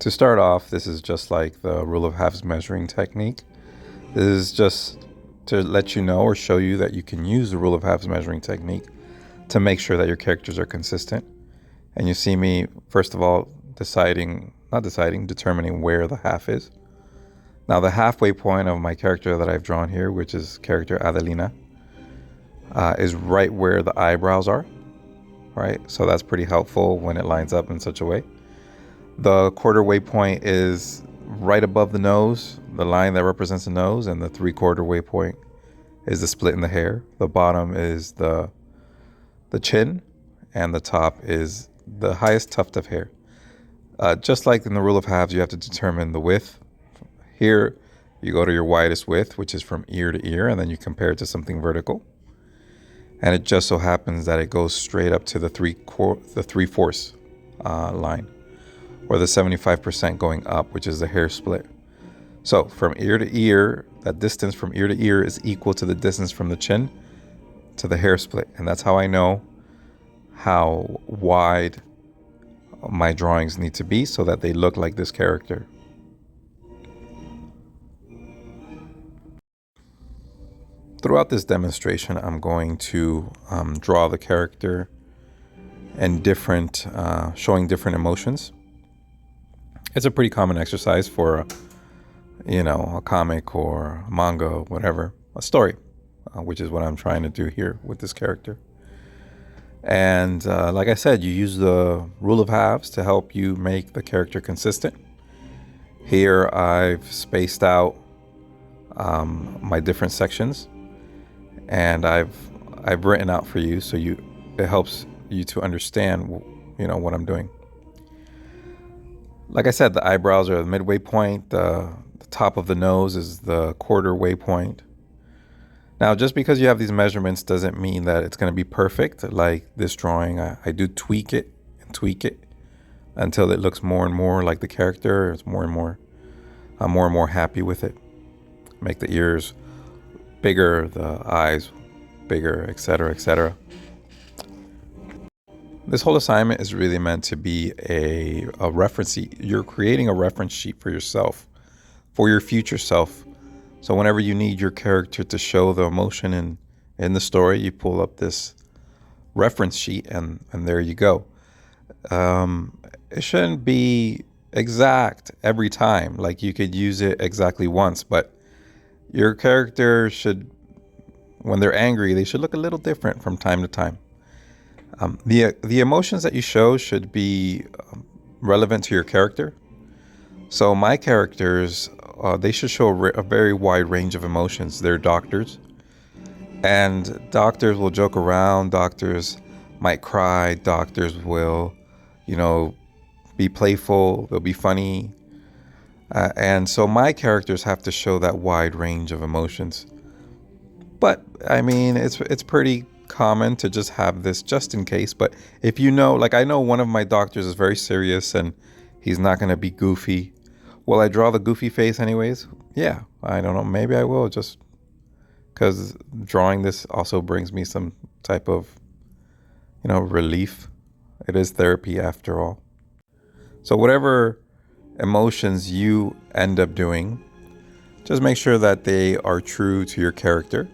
To start off, this is just like the rule of halves measuring technique. This is just to let you know or show you that you can use the rule of halves measuring technique to make sure that your characters are consistent. And you see me, first of all, determining where the half is. Now, the halfway point of my character that I've drawn here, which is character Adelina, is right where the eyebrows are, right? So that's pretty helpful when it lines up in such a way. The quarter waypoint is right above the nose, the line that represents the nose, and the 3/4 waypoint is the split in the hair. The bottom is the chin, and the top is the highest tuft of hair. Just like in the rule of halves, you have to determine the width. Here, you go to your widest width, which is from ear to ear, and then you compare it to something vertical. And it just so happens that it goes straight up to the 3/4 line, or the 75% going up, which is the hair split. So from ear to ear, that distance from ear to ear is equal to the distance from the chin to the hair split. And that's how I know how wide my drawings need to be so that they look like this character. Throughout this demonstration, I'm going to draw the character and showing different emotions. It's a pretty common exercise for, a comic or a manga, whatever, a story, which is what I'm trying to do here with this character. And like I said, you use the rule of halves to help you make the character consistent. Here I've spaced out my different sections, and I've written out for you so it helps you to understand what I'm doing. Like I said, the eyebrows are the midway point. The top of the nose is the quarter waypoint. Now, just because you have these measurements doesn't mean that it's going to be perfect. Like this drawing, I do tweak it until it looks more and more like the character. It's more and more, I'm more and more happy with it. Make the ears bigger, the eyes bigger, etc., etc. This whole assignment is really meant to be a reference sheet. You're creating a reference sheet for yourself, for your future self. So whenever you need your character to show the emotion in the story, you pull up this reference sheet and there you go. It shouldn't be exact every time. Like you could use it exactly once, but your character should, when they're angry, they should look a little different from time to time. The emotions that you show should be relevant to your character. So my characters, they should show a very wide range of emotions. They're doctors, and doctors will joke around. Doctors might cry. Doctors will, be playful. They'll be funny. And so my characters have to show that wide range of emotions. But I mean, it's pretty common to just have this just in case. But if like I know one of my doctors is very serious and he's not going to be goofy. Will I draw the goofy face anyways? Yeah, I don't know. Maybe I will, just because drawing this also brings me some type of, relief. It is therapy after all. So whatever emotions you end up doing, just make sure that they are true to your character.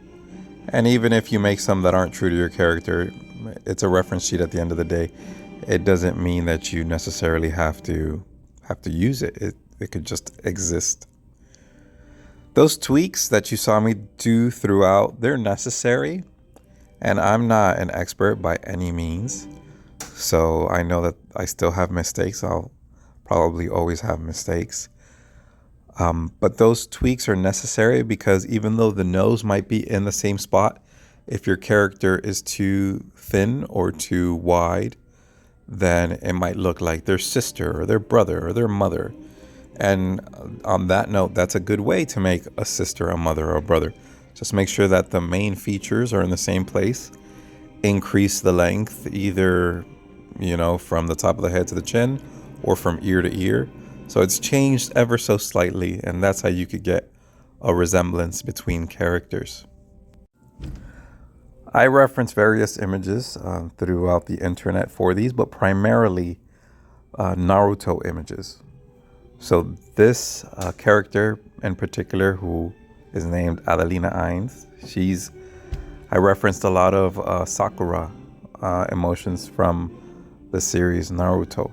And even if you make some that aren't true to your character, it's a reference sheet at the end of the day. It doesn't mean that you necessarily have to use it. It could just exist. Those tweaks that you saw me do throughout, they're necessary. And I'm not an expert by any means. So I know that I still have mistakes. I'll probably always have mistakes. But those tweaks are necessary because even though the nose might be in the same spot, if your character is too thin or too wide, then it might look like their sister or their brother or their mother. And on that note, that's a good way to make a sister, a mother, or a brother. Just make sure that the main features are in the same place. Increase the length, either, from the top of the head to the chin or from ear to ear. So it's changed ever so slightly, and that's how you could get a resemblance between characters. I reference various images throughout the internet for these, but primarily Naruto images. So this character in particular, who is named Adelina Ainz, I referenced a lot of Sakura emotions from the series Naruto.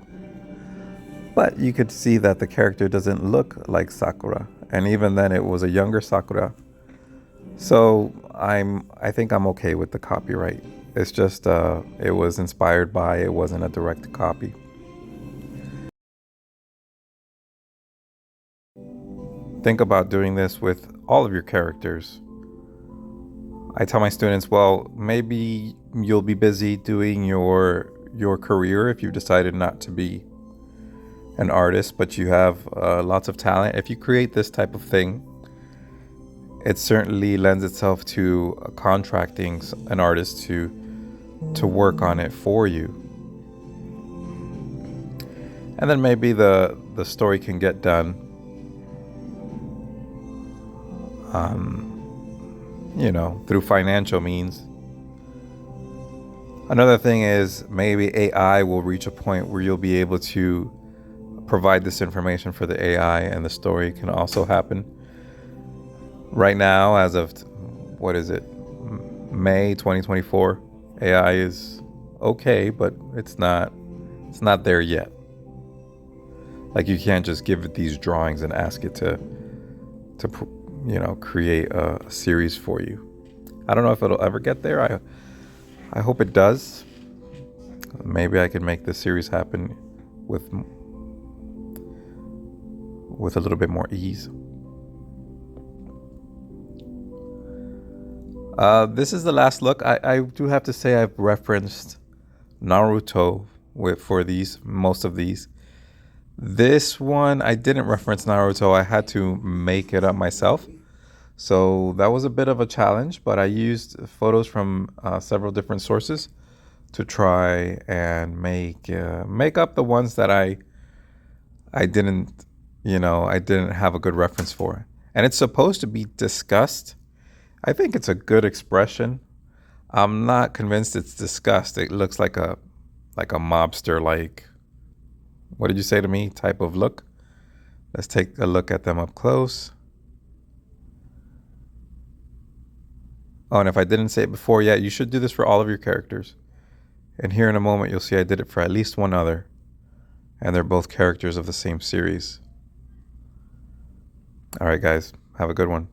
But you could see that the character doesn't look like Sakura. And even then it was a younger Sakura. So I think I'm okay with the copyright. It's just it was inspired by, it wasn't a direct copy. Think about doing this with all of your characters. I tell my students, well, maybe you'll be busy doing your career if you've decided not to be an artist, but you have lots of talent. If you create this type of thing, it certainly lends itself to contracting an artist to work on it for you. And then maybe the story can get done, through financial means. Another thing is maybe AI will reach a point where you'll be able to provide this information for the AI and the story can also happen. Right now, as of, what is it, May 2024, AI is okay, but it's not there yet. Like, you can't just give it these drawings and ask it to create a series for you. I don't know if it'll ever get there. I hope it does. Maybe I can make this series happen with a little bit more ease. This is the last look. I do have to say I've referenced Naruto for most of these. This one, I didn't reference Naruto. I had to make it up myself. So that was a bit of a challenge, but I used photos from several different sources to try and make up the ones that I didn't have a good reference for. And it's supposed to be disgust. I think it's a good expression. I'm not convinced it's disgust. It looks like a mobster, like, what did you say to me, type of look. Let's take a look at them up close. Oh, and if I didn't say it before yet, you should do this for all of your characters. And here in a moment, you'll see I did it for at least one other. And they're both characters of the same series. All right, guys, have a good one.